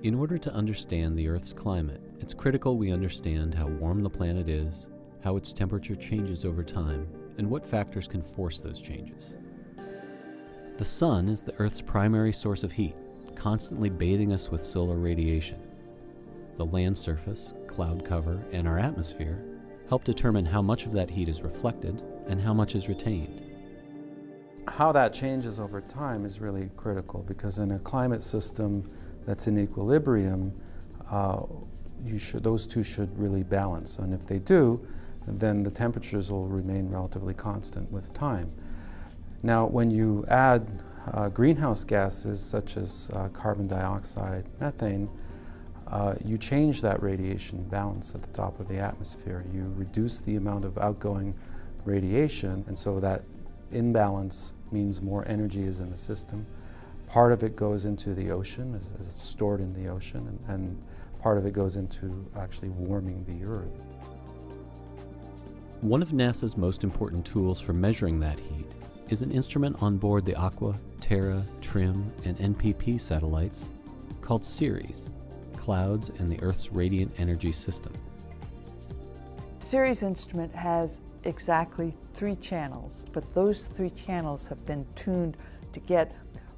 In order to understand the Earth's climate, it's critical we understand how warm the planet is, how its temperature changes over time, and what factors can force those changes. The sun is the Earth's primary source of heat, constantly bathing us with solar radiation. The land surface, cloud cover, and our atmosphere help determine how much of that heat is reflected and how much is retained. How that changes over time is really critical, because in a climate system that's in equilibrium, those two should really balance. And if they do, then the temperatures will remain relatively constant with time. Now, when you add greenhouse gases such as carbon dioxide, methane, you change that radiation balance at the top of the atmosphere. You reduce the amount of outgoing radiation, and so that imbalance means more energy is in the system. Part of it goes into the ocean, as it's stored in the ocean, and part of it goes into actually warming the Earth. One of NASA's most important tools for measuring that heat is an instrument on board the Aqua, Terra, TRIM, and NPP satellites called CERES, Clouds and the Earth's Radiant Energy System. CERES instrument has exactly 3 channels, but those 3 channels have been tuned to get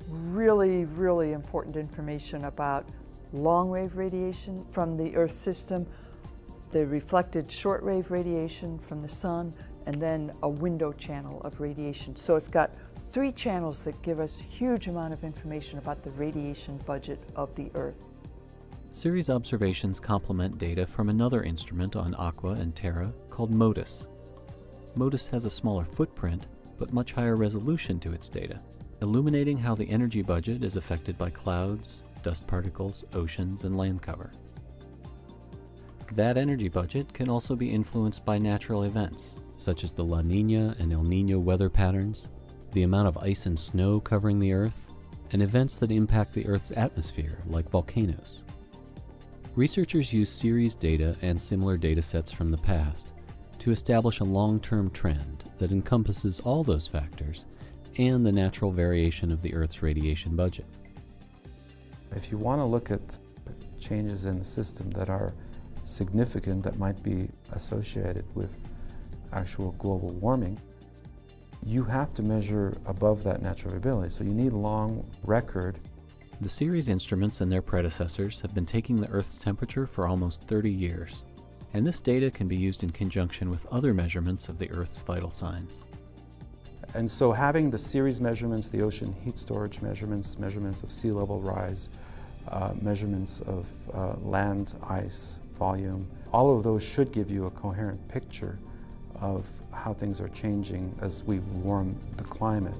really, really important information about long-wave radiation from the Earth system, the reflected short-wave radiation from the sun, and then a window channel of radiation. So it's got 3 channels that give us a huge amount of information about the radiation budget of the Earth. CERES observations complement data from another instrument on Aqua and Terra called MODIS. MODIS has a smaller footprint, but much higher resolution to its data, illuminating how the energy budget is affected by clouds, dust particles, oceans, and land cover. That energy budget can also be influenced by natural events, such as the La Niña and El Niño weather patterns, the amount of ice and snow covering the Earth, and events that impact the Earth's atmosphere, like volcanoes. Researchers use CERES data and similar data sets from the past to establish a long-term trend that encompasses all those factors and the natural variation of the Earth's radiation budget. If you want to look at changes in the system that are significant, that might be associated with actual global warming, you have to measure above that natural variability. So you need a long record. The CERES instruments and their predecessors have been taking the Earth's temperature for almost 30 years, and this data can be used in conjunction with other measurements of the Earth's vital signs. And so having the CERES measurements, the ocean heat storage measurements, measurements of sea level rise, measurements of land ice volume, all of those should give you a coherent picture of how things are changing as we warm the climate.